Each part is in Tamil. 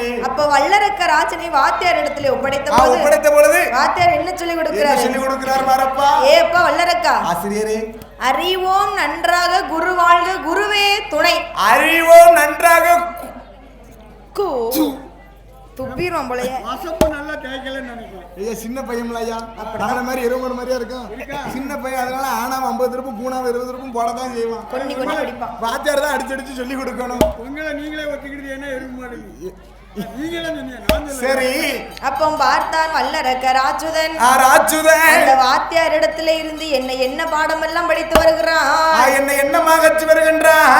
சரி. அப்ப வல்லரக்க ராஜனை வாத்தியார் இடத்துல ஒப்படைத்த பொழுது வாத்தியார் என்ன சொல்லி கொடுக்கிறார் பாரப்பா? ஏப்பா வல்லரக்கா. ஆசிரியரே, அறிவோம் நன்றாக குரு வாழ்க குருவே துணை. அறிவோம் நன்றாக துப்பிடுவோம் போலயே. நல்லா கேட்கலன்னு நினைக்கிறேன். ஐயா சின்ன பையன்ல ஐயா, நம்மள மாதிரி 20 மாதிரியா இருக்கும். சின்ன பையன், அதனால ஆனாம 50 ரூபாய் பூனாம 20 ரூபாய் போடதான் செய்வான். கொன்னி கொன்னி படிப்பான். வாத்தியார் தான் அடிச்சு சொல்லி கொடுக்கணும். உங்களை நீங்களே ஒத்துக்கிட்டு என்ன எருமை மாட்டீங்க. சரி. அப்போ பார்த்தான் வல்லரக்க ராஜுதன். அந்த வாத்தியார் இடத்துல இருந்து என்ன பாடம் எல்லாம் படித்து வருகிறான். என்னமா கற்று வருகின்றான்.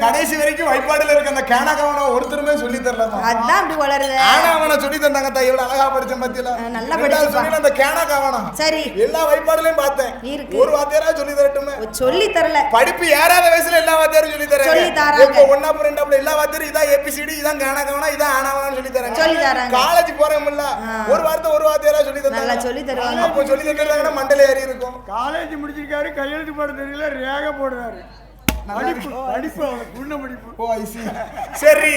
கடைசி வரைக்கும் வைப்பாடுல இருக்க அந்த கேனகவன ஒருத்தருமே சொல்லி தரலமா. அதான் அப்படி வளருது. ஆனா அவன சொல்லி தந்தாங்க தாய், இவ்வளவு அழகா படிச்ச பத்தியில நல்லா படிச்சா அந்த கேனகவன. சரி, எல்லா வைப்பாடுலயும் பார்த்தேன். ஒரு வாத்தியாரா சொல்லி தரட்டுமே. சொல்லி தரல. படிப்பு ஏறாத வயசுல எல்லா வாத்தியாரும் சொல்லி தராங்க. சொல்லி தராங்க. இப்போ 1 அப்ப 2 அப்ப எல்லா வாத்தியாரும் இதான் ஏபிசிடி, இதான் கேனகவன, இதான் ஆனவன சொல்லி தராங்க. சொல்லி தராங்க. காலேஜ் போறோம்ல ஒரு வார்த்தை ஒரு வாத்தியாரா சொல்லி தந்தாங்க. நல்லா சொல்லி தருவாங்க. அப்போ சொல்லி தந்தாங்கன்னா மண்டல ஏறி இருக்கும். காலேஜ் முடிச்சிருக்காரு, கையெழுத்து போட தெரியல, ரேக போடுறாரு. சரி.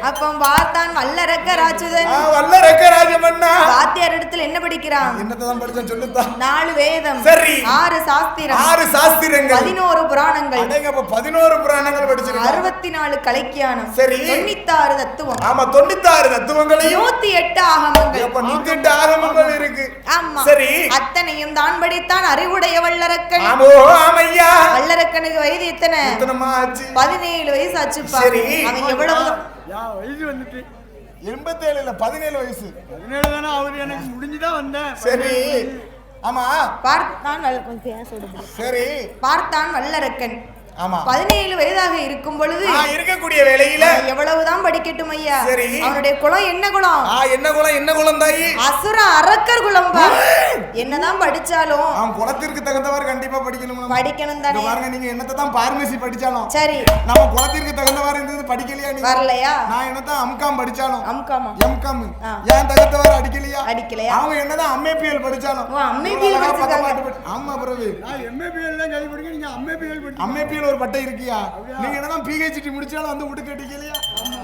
அப்ப பார்த்தான் வல்லரக்க ராஜுதன். வல்லரக்க ராஜமன்னா வாத்தியார் இடத்துல என்ன படிக்கிறான்? என்னதான் படிச்சான் சொல்லுதா? 4 வேதம், சரி, 6 சாஸ்திரம், 6 சாஸ்திரங்கள், 11 புராணங்கள். அடேங்க, அப்ப 11 புராணங்கள் படிச்சிருக்கான். 64 கலைக்கியானம், சரி, 96 தத்துவம். ஆமா, 96 தத்துவங்களையும் 108 ஆகமங்கள். அப்ப 108 ஆகமங்கள் இருக்கு. ஆமா, சரி, அத்தனையும் தான் படித்தான் அறிவுடைய வல்லரக்கன். ஆமோ ஆமையா. வல்லரக்கனுக்கு வயது எத்தனை? 17 வயசு ஆச்சுப்பா. அவன் எவ்வளவு வயசு வந்துட்டு 87 இல்ல 17 வயசு. 17 தானே அவரு. எனக்கு முடிஞ்சுதான் வந்தேன். சரி, ஆமா, பார்த்தான். சரி, பார்த்தான் வல்லரக்கன். ஆமா, 17 வயதாக இருக்கும் பொழுது இருக்கக்கூடிய வேளையில எவ்வளவுதான் படிக்கட்டும் ஐயா. சரி, அவனுடைய குலம் என்ன குலம்? என்ன குலம்? என்ன குலம் தாயி? அசுர அரக்கர் குலம். என்னதான் படிச்சாலும் அவன் குலத்திற்கு தகுந்தவாறு கண்டிப்பா படிக்கணும். படிக்கணும் தானே. பாருங்க, நீங்க என்னதான் பார்மசி படிச்சாலும் சரி, நம்ம குலத்திற்கு தகுந்தவாறு இருந்தது படிக்கலையா? நீ வரலையா? நான் என்னதான் அம்காம் படிச்சாலும் எம்காம் ஏன் தகுந்தவாறு அடிக்கலையா? அவங்க என்னதான் அம்ஏபிஎல் படிச்சாலும் அம்ஏபிஎல் படிச்சாங்க. ஆமா பிரபு, நான் எம்ஏபிஎல் தான் கை படிக்க, நீங்க அம்ஏபிஎல் படிக்க. அம்ஏபிஎல் ஒரு பட்டை இருக்கியா? நீங்க என்னதான் பிஹெச்டி முடிச்சாலும் வந்து விட்டு கட்டிக்கலையா?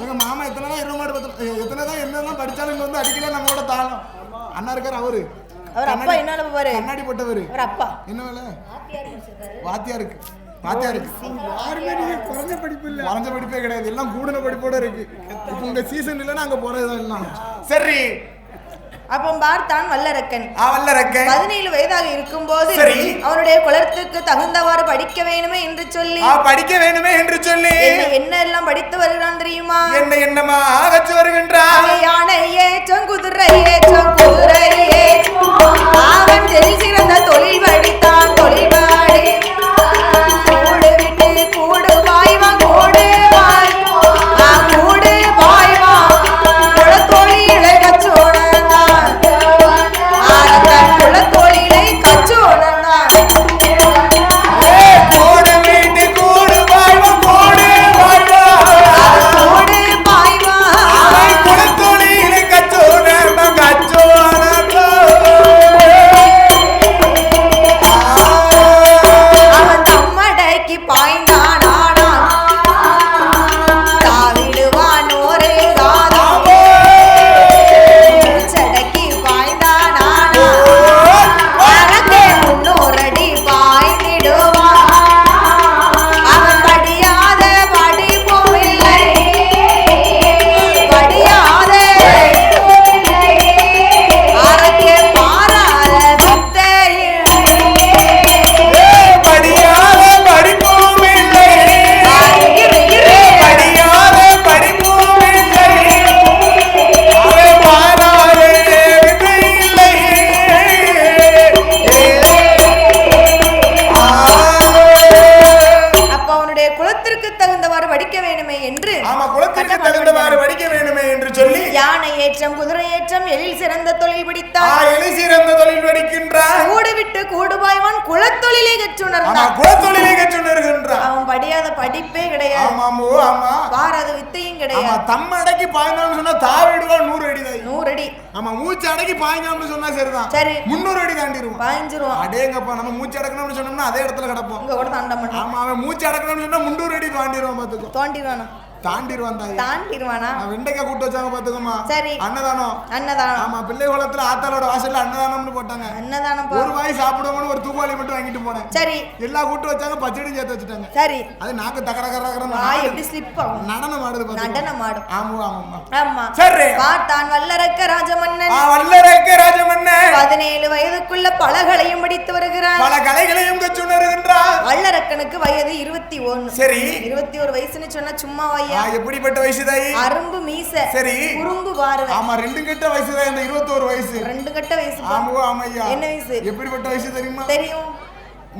எங்க மாமா எத்தனைதான் என்னதான் படிச்சாலும் இங்க வந்து அடிக்கல. நம்மளோட தாளம் அண்ணா இருக்காரு. அவர் அப்பா என்ன பாரு, கண்ணாடி போட்டவர். அவர் அப்பா என்ன வேலை? வாத்தியாருக்கு. குறைஞ்ச படிப்பு இல்ல, குறைஞ்ச படிப்பே கிடையாது, எல்லாம் கூடுன படிப்போட இருக்கு. இப்போ உங்க சீசன் இல்லைன்னா அங்க போறது எல்லாம். சரி, அப்போ பார்த்தான் வல்லரக்கன். வல்லரக்கன் 17 வயதாக இருக்கும் போது அவனுடைய குலத்துக்கு தகுந்தவாறு படிக்க வேணுமே என்று சொல்லி என்ன எல்லாம் படித்து வருகிறான் தெரியுமா? என்னமா ஆகச்சு வருகின்றான். யானை ஏற்றம் குதிரை ஏற்றம் அவன் தெரிசிறந்த தொழில் படித்தான். தொழில் பாடி கூடு விட்டு கூடு வாய்வான் கூடு வாய்வான் குலத்தொழிலை கச்சோடந்தான். குலத்தொழிலை கச்சோடந்தான். குதிரை ஏற்றம் எழில் சிறந்த தொழில் பிடித்தார். கூடு விட்டு கூடு பாய்வான் குலத்தொழிலை கற்றுணர்ந்தான். அவன் படியாத படிப்பே கிடையாது. பாராத வித்தையும் கிடையாது. தம்மடக்கி பாய்ந்தான்னு சொன்னா தாவிடுவான் 100 அடி. 100 அடி. ஆமா மூச்சு அடக்கி பாய்ந்தான்னு சொன்னா சரிதான். சரி 300 அடி தாண்டிடுவோம். பாய்ஞ்சிருவோம். அடேங்கப்பா நம்ம மூச்சு அடக்கணும்னு சொன்னோம்னா அதே இடத்துல கிடப்போம். இங்க கூட தாண்ட மாட்டோம். ஆமா அவன் மூச்சு அடக்கணும்னு சொன்னா 300 அடி தாண்டிடுவான் பாத்துக்கோ. தாண்டிடுவானா வெண்டைக்காய் கூட்டு வச்சாங்க பாத்துக்கோமா. சரி அன்னதானம். ஆமா பிள்ளை குளத்துல ஆத்தாளோட வாசல்ல அன்னதானம்னு போட்டாங்க. அன்னதானம் ஒரு வாய் சாப்பிடுவோம்னு ஒரு தூக்குவாளி மட்டும் வாங்கிட்டு போனேன். சரி எல்லா கூட்டு வச்சாங்க பச்சடி சேர்த்து வச்சுட்டாங்க. சரி அது நாக்கு தகரகரகரன்னு வாய் எப்படி ஸ்லிப் ஆகும். நடனம் ஆடுது பாத்து. நடனம் ஆடும். ஆமா சரி பார்த்தான் வல்லரக்க ராஜமன்னன். 17 வயதுக்குள்ள பல கலையும் படித்து வருகிறான். பல கலைகளையும் கற்றுணர்கின்றான். வல்லரக்கனுக்கு வயது 21. சரி 21 வயசுன்னு சொன்னா சும்மா வையா? எப்படிப்பட்ட வயசு தாயி? அரும்பு மீச. சரி குறும்பு பார்வை. ஆமா 2 கட்ட வயசு தான் இந்த 21 வயசு. 2 கட்ட வயசு. ஆமையா. என்ன வயசு? எப்படிப்பட்ட வயசு தெரியுமா? தெரியும்.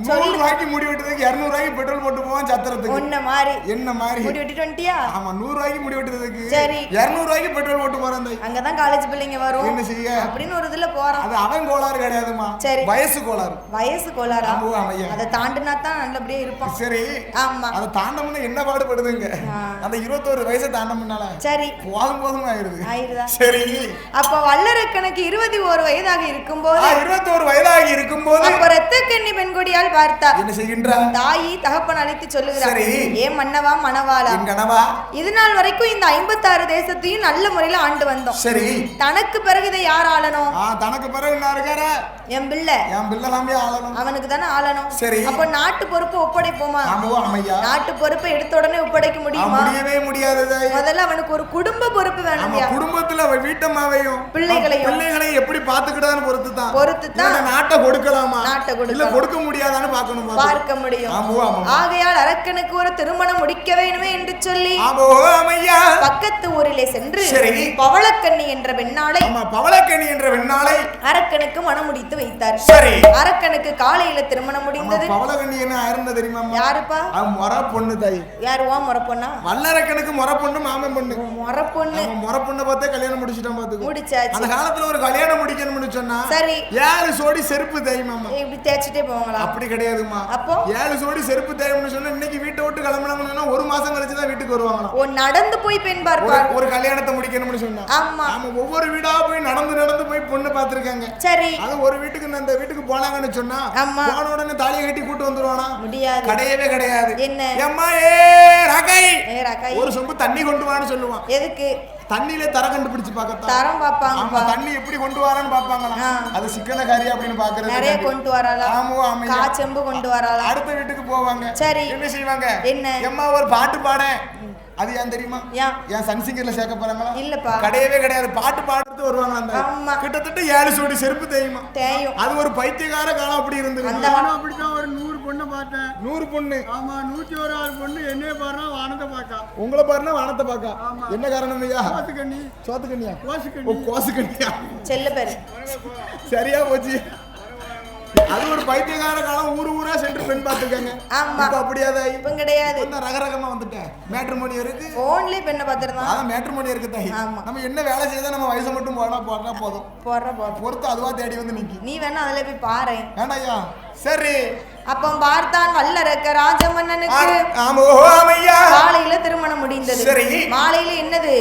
100 ரூபாய்க்கு முடி வெட்டுறதுக்கு 200 ரூபாய்க்கு பெட்ரோல் போட்டு போவான் சத்திரத்துக்கு. என்ன மாதிரி முடி வெட்டிட்டியா? ஆமா 100 ரூபாய்க்கு முடி வெட்டுறதுக்கு சரி 200 ரூபாய்க்கு பெட்ரோல் போட்டு போறான். அங்கதான் காலேஜ் பிள்ளைங்க வரும். என்ன செய்ய அப்படின்னு ஒரு இதுல போறான். அது அவன் கோளாறு கிடையாதுமா. சரி வயசு கோளாறு. ஆமையா. அதை தாண்டினா தான் நல்லபடியா இருப்பான். சரி ஆமா அதை தாண்டமுன்னா என்ன பாடுபடுதுங்க அந்த 21 வயசை தாண்டமுன்னால. சரி போதும் ஆயிருதா. சரி அப்ப வல்லரக்கனுக்கு 21 வயதாக இருக்கும்போது 21 வயதாக இருக்கும்போது அப்ப ரத்தக்கண்ணி பெண்கொடியால் பார்த்தார். என்ன செய்கின்றார்? தாயி தகப்பன் அழைத்து சொல்லுகிறார். ஏ மன்னவா மணவாளா, இது நாள் வரைக்கும் இந்த 56 தேசத்தையும் நல்ல முறையில ஆண்டு வந்தோம். சரி தனக்கு பிறகு இதை யார் ஆளணும்? தனக்கு பிறகு நான் இருக்காரு என் பிள்ளை ஆளணும். அவனுக்கு தானே ஆளணும். சரி அப்ப நாட்டு பொறுப்பு ஒப்படைப்போமா? நாட்டு பொறுப்பை எடுத்த உடனே ஒப்படைக்க முடியுமா? முடியவே முடியாது. முதல்ல அவனுக்கு ஒரு குடும்ப பொறுப்பு வேணும். குடும்பத்துல வீட்டம்மாவையும் பிள்ளைகளையும் எப்படி பாத்துக்கிட்டான்னு பொறுத்து தான் நாட்டை கொடுக்கலாமா இல்ல கொடுக்க முடியாதான்னு பார்க்க முடியும். ஆகையால் அரக்கனுக்கு ஒரு திருமணம் முடிக்க வேண்டுமே என்று சொல்லி பக்கத்து ஊரிலே சென்று பவளக்கண்ணி என்ற பெண்ணாளை அரக்கனுக்கு மனம் முடித்து வைத்தார். அரக்கனுக்கு காலையில திருமணம் முடிந்தது. பவளக்கண்ணி என்ன ஆயிருந்தது தெரியுமா? யாருப்பா? முறை பொண்ணு தாய். யாரு? முறை பொண்ணா? வல்லரக்கனுக்கு முறை பொண்ணு மாமன் பொண்ணு. முறை பொண்ணை பார்த்தே கல்யாணம் முடிச்சிட்டான் பாத்துக்கோ. முடிச்சாச்சு. அந்த காலத்துல ஒரு கல்யாணம் முடிக்கணும்னு சொன்னா சரி 7 சோடி செருப்பு தாய் மாமா. இப்படி தேய்ச்சிட்டே போவாங்களா? அப்படி கிடையாதுமா. அப்போ 7 சோடி செருப்பு தேய்ம்னு சொன்னா இன்னைக்கு வீட்டை விட்டு கிளம்புனாங்கன்னா 1 மாசம் கழிச்சு தான் வீட்டுக்கு வருவாங்களா. நடந்து போய் பெண் பார்ப்பார். ஒரு கல்யாணத்தை முடிக்கணும்னு சொன்னா ஆமா ஒவ்வொரு வீடா போய் நடந்து போய் பொண்ணு பாத்துருக்காங்க. சரி அது ஒரு வீட்டுக்கு அந்த வீட்டுக்கு போனாங்கன்னு சொன்னா போன உடனே தாலியை கட்டி கூட்டு வந்துருவானா? முடியாது. கிடையாது. என்ன அம்மா ராகாய் ஒரு சொம்பு தண்ணி கொண்டு வான்னு சொல்லுவான். எதுக்கு? தண்ணியில தர கண்டுபிடிச்சு தரம் பாப்பாங்க. தண்ணி எப்படி கொண்டு வரான்னு பாப்பாங்களா? அது சிக்கன கறி அப்படின்னு பாக்குறது. நிறைய கொண்டு வராளா? காச்செம்பு கொண்டு வராளா? அடுத்த வீட்டுக்கு போவாங்க. சரி என்ன செய்வாங்க? என்ன? அம்மா ஒரு பாட்டு பாட அது ஏன் தெரியுமா? ஏன் சன் சிங்கர்ல சேர்க்க போறாங்களா? இல்லப்பா, கிடையவே கிடையாது. பாட்டு பாடுறது வருவாங்க அந்த கிட்டத்தட்ட 7 சோடி செருப்பு தேயுமா? அது ஒரு பைத்தியக்கார காலம் அப்படி இருந்தது. அப்படிதான் ஒரு 100 பொண்ணை பார்த்தேன். 100 பொண்ணு? ஆமா, 101 பொண்ணு என்னைய பாருனா வானத்தை பாக்கா. உங்களை பாருனா வானத்தை பாக்கா. என்ன காரணம் ஐயா? சோத்துக்கண்ணி. சோத்துக்கண்ணியா? கோசுக்கண்ணி. கோசுக்கண்ணியா? செல்ல பேரு. சரியா போச்சு. அது ஒரு பைத்தியக்கார காலம். ஊரா சென்று பெண் பார்த்துருக்காங்க. இப்ப அப்படியாதா? இப்ப கிடையாது. ரகரகமா வந்துட்டேன். மேட்ரிமோனி இருக்கு. ஓன்லி பெண்ணை பார்த்துருந்தோம். அதான் மேட்ரிமோனி இருக்கு தாய். நம்ம என்ன வேலை செய்தா நம்ம வயசை மட்டும் போனா போதும். பொறுத்து அதுவா தேடி வந்து நிக்கி. நீ வேணா அதுல போய் பாரு. வேண்டாயா? சரி. அப்ப பார்த்தான் வல்லரக்க ராஜமன்னனுக்கு காலையில திருமணம் முடிந்தது. சரி. மாலையில என்னது?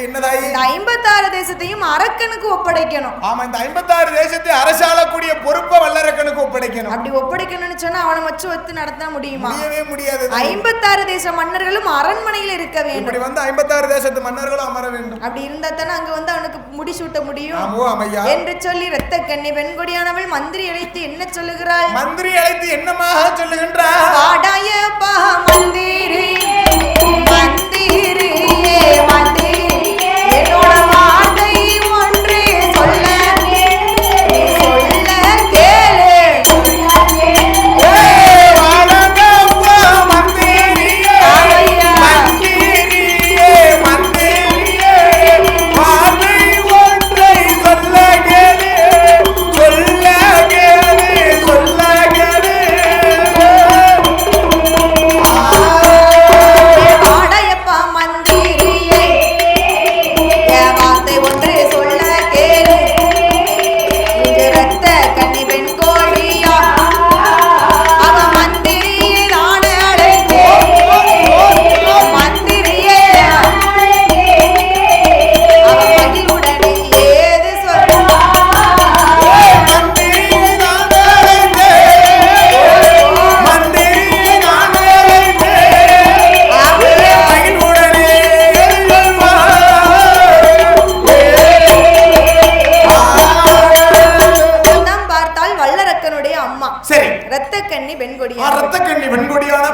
என்னதாய்? இந்த 56 தேசத்தையும் அரக்கனுக்கு ஒப்படைக்கணும். ஆமா, இந்த 56 தேசத்தை அரசாளக்கூடிய பொறுப்பை வல்லரக்கனுக்கு ஒப்படைக்கணும். அப்படி ஒப்படைக்கணும்னு சொன்னா அவனை வச்சு நடத்த முடியுமா? முடியவே முடியாது. 56 தேச மன்னர்களும் அரண்மனையில் இருக்க வேண்டும். இப்படி வந்து 56 தேசத்து மன்னர்களும் அமர வேண்டும். அப்படி இருந்தா தானே அங்க வந்து அவனுக்கு முடிசூட்ட முடியும். என்று சொல்லி இரத்த கண்ணி பெண்கொடியானவள் மந்திரி அழைத்து என்ன சொல்லுகிறாள்? மந்திரி அழைத்து என்னமாக சொல்லுகின்றார்? வாடாயப்பா மந்திரி மந்திரி மந்திரி என்னோட வார்த்தை ஒன்று சொல்ல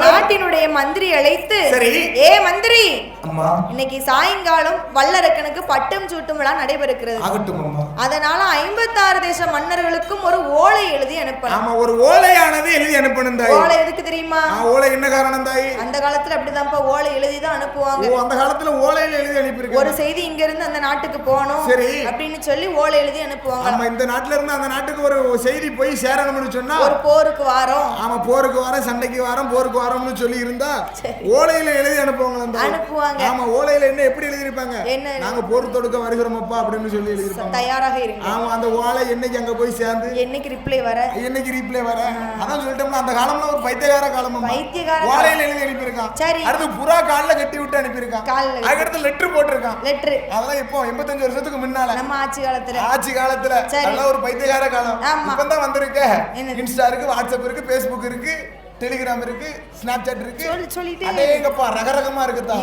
நாட்டினுடைய மந்திரி அழைத்து, ஏ மந்திரி, இன்னைக்கு சாயங்காலம் வல்லரக்கனுக்கு பட்டம் சூட்டும் விழா நடைபெறுகிறது. அதனால 56 தேச மன்னர்களுக்கும் ஒரு ஓலை எழுதி அனுப்பணும். ஆமா, ஒரு ஓலையானது எழுதி அனுப்பணும் தாய். ஓலை எதுக்கு தெரியுமா? ஓலை என்ன காரணம் தாய்? அந்த காலத்துல அப்படிதான்ப்பா ஓலை எழுதி தான் அனுப்புவாங்க. அந்த காலத்துல ஓலையில எழுதி அனுப்பிருக்கு. ஒரு செய்தி இங்க இருந்து அந்த நாட்டுக்கு போகணும் அப்படின்னு சொல்லி ஓலை எழுதி அனுப்புவாங்க. ஆமா, இந்த நாட்டுல இருந்து அந்த நாட்டுக்கு ஒரு செய்தி போய் சேரணும்னு சொன்னா ஒரு போருக்கு வாரோம். ஆமா, போருக்கு வாரம், சண்டைக்கு வாரம், போருக்கு வாரம்னு சொல்லி இருந்தா ஓலையில எழுதி அனுப்புவாங்க. ஆமா, ஓலையில என்ன எப்படி எழுதி இருப்பாங்க? நாங்க போர் தொடுக்க வருகிறோமப்பா அப்படின்னு சொல்லி எழுதி இருப்பாங்க. தயாராக இருங்க. ஆமா, அந்த ஓலை என்னைக்கு அங்க போய் சேர்ந்து என்னைக்கு ரிப்ளை வர அதான் சொல்லிட்டோம்னா அந்த காலம்ல ஒரு பைத்தியக்கார காலம். ஓலையில எழுதி அனுப்பியிருக்கான். சரி, அடுத்து புறா கால்ல கட்டி விட்டு அனுப்பியிருக்கான். அதுக்கடுத்து லெட்டர் போட்டிருக்கான். லெட்டர் அதெல்லாம் இப்போ 85 வருஷத்துக்கு முன்னால நம்ம ஆட்சி காலத்துல அதெல்லாம் ஒரு பைத்தியக்கார காலம். இப்பதான் வந்திருக்க. இன்ஸ்டா இருக்கு, வாட்ஸ்அப் இருக்கு, பேஸ்புக் இருக்கு, டெலிகிராம் இருக்கு, ஸ்னாப்சாட் இருக்கு. அடேங்கப்பா, ரகரகமா இருக்குதா.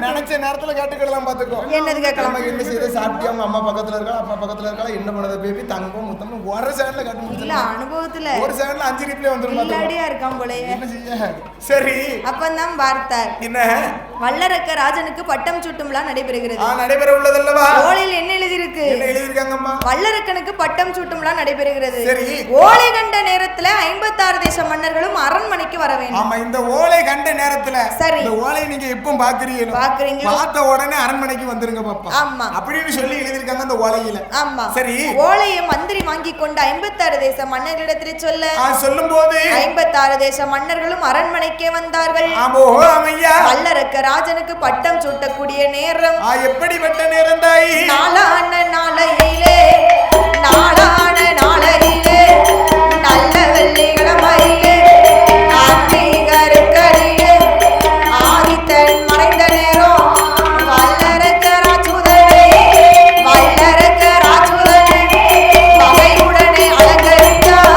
நினைச்ச நேரத்துல கேட்டுக்கலாம். பாத்துக்கோ, என்னது கேட்கலாம்? என்ன செய்த சாப்பிட்டியா? அம்மா பக்கத்துல இருக்கா, அப்பா பக்கத்துல இருக்கா, என்ன பண்ணத பேபி, தங்கம் முத்தம் ஒரு செகண்ட்ல கட்ட முடியல. இல்ல, அனுபவத்துல ஒரு செகண்ட்ல 5 ரிப்ளை வந்துரும். இல்லடியா இருக்கான் போலயே. என்ன செய்ய? சரி, அப்பதான் பார்த்தார். என்ன? வல்லரக்க ராஜனுக்கு பட்டம் சூட்டும் விழா நடைபெறுகிறது. நடைபெற உள்ளதல்லவா? ஓலையில் என்ன எழுதி இருக்கு? என்ன எழுதி இருக்காங்கம்மா? வல்லரக்கனுக்கு பட்டம் சூட்டும் விழா நடைபெறுகிறது. சரி, ஓலை கண்ட நேரத்துல 56 தேச மன்னர்களும் அரண்மனைக்கு வர வேண்டும். ஆமா, இந்த ஓலை கண்ட நேரத்துல சரி, இந்த ஓலை நீங்க எப்ப பாக்குறீங்க? பார்த்த உடனே அரண்மனைக்கு வந்துருங்க பாப்பா. ஆமா, அப்படின்னு சொல்லி எழுதி இருக்காங்க அந்த ஓலையில. ஆமா, சரி, ஓலையை மந்திரி வாங்கி கொண்டு 56 தேச மன்னரிடத்திலே சொல்லும்போது 56 தேச மன்னர்களும் அரண்மனைக்கே வந்தார்கள். ஆமோ அம்மையா, வல்லரக்க ராஜனுக்கு பட்டம் சூட்டக்கூடிய நேரம். எப்படிப்பட்ட நேரம் தாயி? நாளான நாளையிலே நல்ல வெள்ளிக்கிழமையிலே ஆதித்தன் மறைந்த நேரம். வல்லரக்க ராஜுதனை வகையுடனே அலங்கரித்தார்.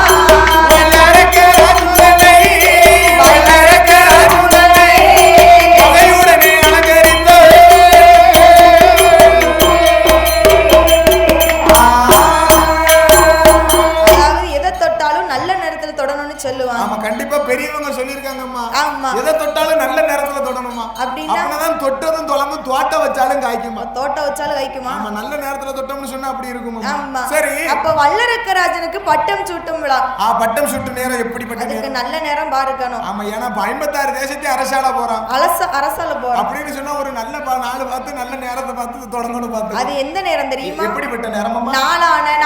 தொட்டதும் தொலமும் தோட்ட வச்சாலும் காய்க்குமா? தோட்டம் வச்சாலும் காய்க்குமா? ஆமா, நல்ல நேரத்துல தொட்டோம்னு சொன்னா அப்படி இருக்கும். ஆமா. சரி, அப்ப வல்லரக்கராஜனுக்கு பட்டம் சூட்டும் விழா. பட்டம் சூட்டு நேரம் எப்படிப்பட்ட நேரம்? அதுக்கு நல்ல நேரம் பார்க்கணும். ஆமா, ஏன்னா 56 தேசத்தை அரசால போறான். அரசால போறான் அப்படின்னு சொன்னா ஒரு நல்ல நாள் பார்த்து நல்ல நேரத்தை பார்த்து தொடங்கணும். பார்த்து அது எந்த நேரம் தெரியுமா? எப்படிப்பட்ட நேரம்?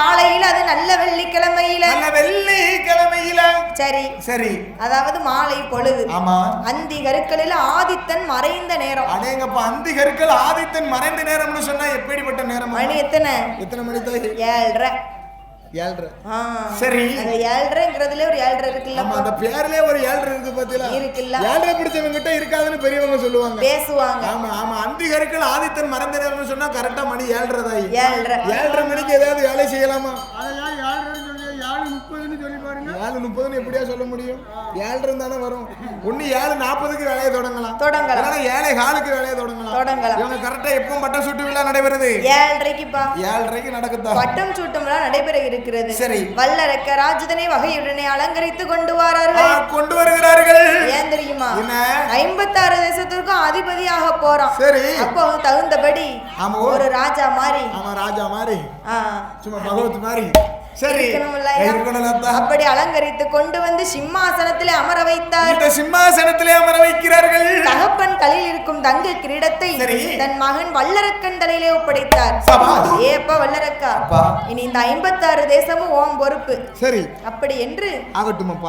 நாளையில, அது நல்ல வெள்ளிக்கிழமையில. நல்ல வெள்ளிக்கிழமையில. சரி சரி, அதாவது மாலை பொழுது. ஆமா, அந்தி கருக்களில் ஆதித்தன் மறைந்த நேரம். அடேங்கப்பா, அந்தி கருக்கள் ஆதித்தன் மறைந்த நேரம்னு சொன்னா எப்படிப்பட்ட நேரம்? மணி எத்தனை மணி தாய்? 7:30. 7:30. சரி, அந்த 7:30ங்கிறதுல ஒரு 7:30 இருக்குல்ல. ஆமா, அந்த பேர்லயே ஒரு 7:30 இருக்கு பாத்தீங்களா? இருக்குல்ல. 7:30 பிடிச்சவங்க கிட்ட இருக்காதுன்னு பெரியவங்க சொல்லுவாங்க, பேசுவாங்க. ஆமா ஆமா, அந்தி கருக்கள் ஆதித்தன் மறைந்த நேரம்னு சொன்னா கரெக்டா மணி 7:30 தாய். 7:30 மணிக்கு ஏதாவது வேலை செய்யலாமா? அதெல்லாம் 7:30 சொல்லி பாருங்க. 7:30 எப்படியா சொல்ல முடியும்? 7:30 தானே வரும். ஒண்ணு 7:40க்கு வேலையை தொடங்கலாம். 7:15க்கு வேலையை தொடங்கலாம். இவங்க கரெக்டா எப்பவும் பட்டம் சூட்டு விழா நடைபெறுது 7:30க்கு நடக்குதா? பட்டம் சூட்டும் விழா நடைபெற இருக்கிறது. சரி, வல்லரக்க ராஜதனை வகையுடனே அலங்கரித்து கொண்டு வருகிறார்கள். ஏன் தெரியுமா? 56 தேசத்திற்கும் அதிபதியாக போறான். சரி, அப்போ தகுந்தபடி ஒரு ராஜா மாதிரி. ஆமா, ராஜா மாதிரி, சும்மா பகவத் மாதிரி. சரி, அப்படி அலங்கரித்து கொண்டு வந்து சிம்மாசனத்திலே அமர வைத்தார். சிம்மாசனத்திலே அமர வைக்கிறார்கள். தகப்பன் தலையில் இருக்கும் தங்க கிரீடத்தை தன் மகன் வல்லரக்கன் தலையிலே ஒப்படைத்தார். ஏப்பா வல்லரக்கா, இனி இந்த 56 தேசமும் ஓம் பொறுப்பு. சரி, அப்படி என்று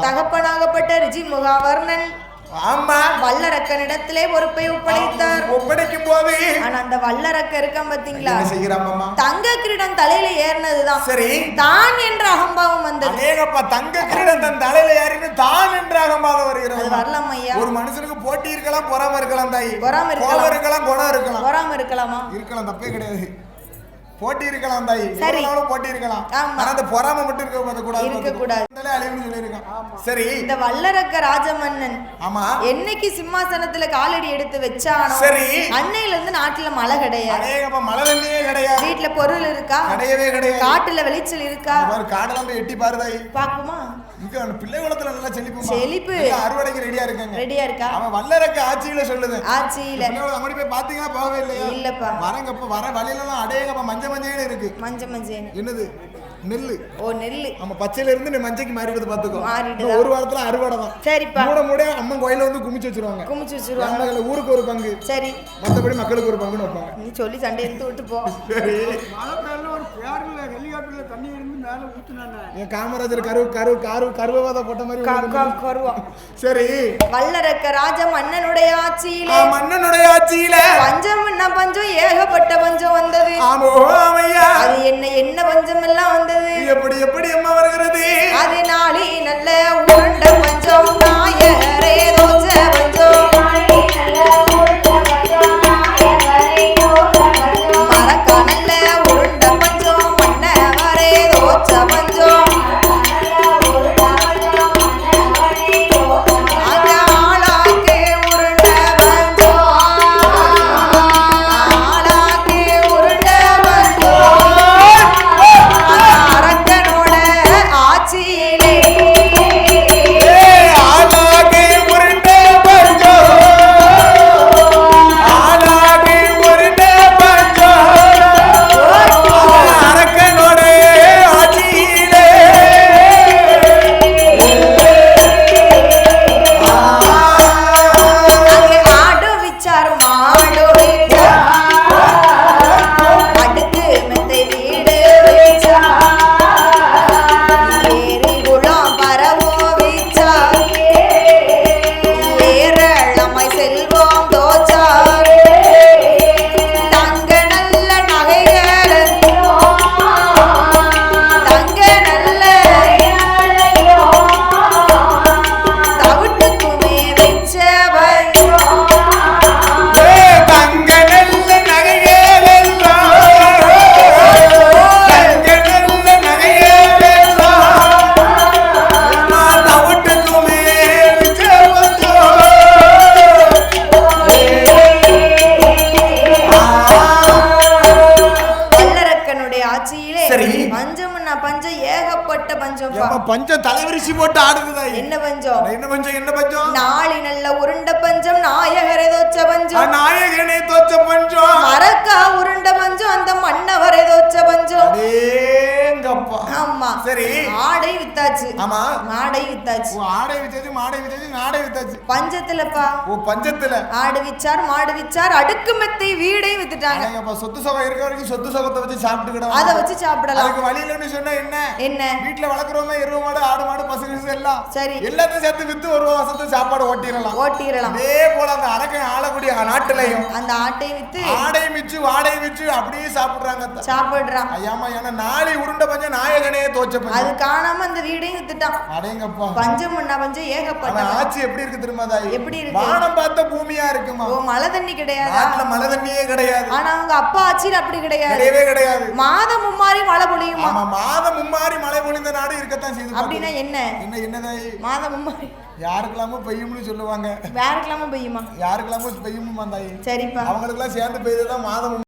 தகப்பனாகப்பட்ட ரிஜி முகாவர்ணன் வல்லரக்கனிடத்திலே பொறுப்பை ஒப்படைக்கும் போது, ஆனா அந்த வல்லரக்க இருக்க பாத்தீங்களா, தங்க கிரீடம் தலையில ஏறினதுதான் சரி, தான் என்ற அகம்பாவம் வந்தது. தங்க கிரீடம் தன் தலையில ஏறினது தான் என்ற அகம்பாவம் வருகிறது. அது வரலாம் ஐயா. ஒரு மனுஷனுக்கு போட்டி இருக்கலாம், பொறாம இருக்கலாம் தாய். பொறாம இருக்கலாம், குணம் இருக்கலாம். பொறாம இருக்கலாமா? இருக்கலாம், தப்பே கிடையாது. போட்டி இருக்கலாம் தாய், போட்டி இருக்கலாம். ஆனா அந்த பொறாம மட்டும் இருக்க கூடாது. சரி, இந்த வல்லரக்க ராஜமன்னன் ஆமா என்னைக்கு சிம்மாசனத்துல காலடி எடுத்து வச்சானோ, சரி, அன்னையில இருந்து நாட்டுல மழை கிடையாது. மழை தண்ணியே கிடையாது. வீட்டுல பொருள் இருக்கா? கிடையவே கிடையாது. காட்டுல வெளிச்சல் இருக்கா? காடெல்லாம் எட்டி பாருதாய், பாக்குமா? பிள்ளை குளத்துல நல்லா செழிப்பு, அறுவடைக்கு ரெடியா இருக்கா? அவன் வல்லரக்க ஆட்சியில சொல்லுது. ஆட்சியில அங்க போய் பாத்தீங்கன்னா போகவே இல்லையா? இல்லப்பா. வர வழியில எல்லாம் அடேங்கப்பா மஞ்சள் மஞ்சள் இருக்கு. மஞ்சள் என்னது? நெல்லு. நெல்லு. ஆமா, பச்சையில இருந்து மஞ்சைக்கு மாறிடுது பாத்துக்கோ. ஒரு வாரத்துல அறுவடை தான். சரிப்பா. மூட அம்மன் கோயில வந்து குமிச்சு வச்சிருவாங்க. ஊருக்கு ஒரு பங்கு. சரி, மத்தபடி மக்களுக்கு ஒரு பங்குன்னு வைப்பாங்க. நீ சொல்லி சண்டை எடுத்து விட்டு போ. சரி, ஒரு பேர்ல ஹெலிகாப்டர்ல தண்ணி இருந்து மேல ஊத்துனானே, என் காமராஜர் கருவாத போட்ட மாதிரி கருவா. சரி, வல்லரக்க ராஜ மன்னனுடைய ஆட்சியில பஞ்சம் ஏகப்பட்ட பஞ்சம் வந்தது. அது என்ன பஞ்சம் எல்லாம் வந்தது? எப்படி அம்மா வருகிறது? அதனாலே நல்ல உருண்ட பஞ்சம், நாயகரே தோச்ச பஞ்சம், மரக்கா நல்ல உருண்ட பஞ்சம், மன்னவரே தோச்ச பஞ்சம், மண்ணா பஞ்சம் ஏகப்பட்ட பஞ்சம்ப்பா. பஞ்சம் தலைவரிசி போட்டு ஆடுது தாய். என்ன பஞ்சம்? என்ன பஞ்சம்? என்ன பஞ்சம்? நாளி நல்ல உருண்ட பஞ்சம், நாயகரே தோச்ச பஞ்சம், நாயகனே தோச்ச பஞ்சம், மரக்கா உருண்ட பஞ்சம், அந்த மன்னவரே தோச்ச பஞ்சம். அடேங்கப்பா. ஆமா. சரி, ஆடை வித்தாச்சு. ஆமா, மாடை வித்தாச்சு. ஆடை வித்தாச்சு, மாடை வித்தாச்சு, நாடை வித்தாச்சு. பஞ்சத்துலப்பா. பஞ்சத்துல ஆடு விச்சார், மாடு விச்சார், அடுக்கு மெத்தை வீடை வித்துட்டாங்க. சொத்து சுகம் இருக்க வரைக்கும் சொத்து சுகத்தை வச்சு சாப்பிட்டுக்கிடலாம். அதை வச்சு சாப்பிடலாம். அதுக்கு வழி இல்லைன்னு சொன்னா என்ன? வீட்டுல வளர்க்குறோமே எருவ மாடு, ஆடு மாடு, பசு எல்லாம் சரி எல்லாத்தையும் சேர்த்து வித்து ஒரு வருஷத்துக்கு சாப்பாடு ஓட்டிடலாம். அதே போல அந்த அரக்கன் ஆளக்கூடிய நாட்டுலயும் அந்த ஆட்டை வித்து ஆடை மிச்சு வாடை மிச்சு அப்படியே சாப்பிடுறான். ஐயாமா, ஏன்னா நாளை உருண்ட பஞ்சம், நாயகனே தோச்ச பஞ்சம். அது காணாம அந்த வீடையும் வித்துட்டான். அடேங்கப்பா. பஞ்சம் பண்ணா பஞ்சம் ஏகப்பட்ட. ஆட்சி எப்படி இருக்கு தெரியுமா தாய்? எப்படி இருக்கு? வானம் பார்த்த பூமியா இருக்குமா? மழை தண்ணி கிடையாது. நாட்டுல மழை தண்ணியே கிடையாது. ஆனா அவங்க அப்பா ஆட்சியில் அப்படி கிடையாது. மாதம் மும்மாரி மழை பொழியுமா? மாதம் மும்மாரி மழை பொழிந்த நாடு இருக்கத்தான் செய்யுது. அப்படின்னா என்ன தாய்? மாதம் மும்மாரி யாருக்கெல்லாமோ பெய்யும்னு சொல்லுவாங்க. யாருக்கெல்லாமோ பெய்யுமா? யாருக்கெல்லாமோ பெய்யுமா தாய்? சரிப்பா. அவங்களுக்கெல்லாம் சேர்ந்து பெய்ததான் மாதம்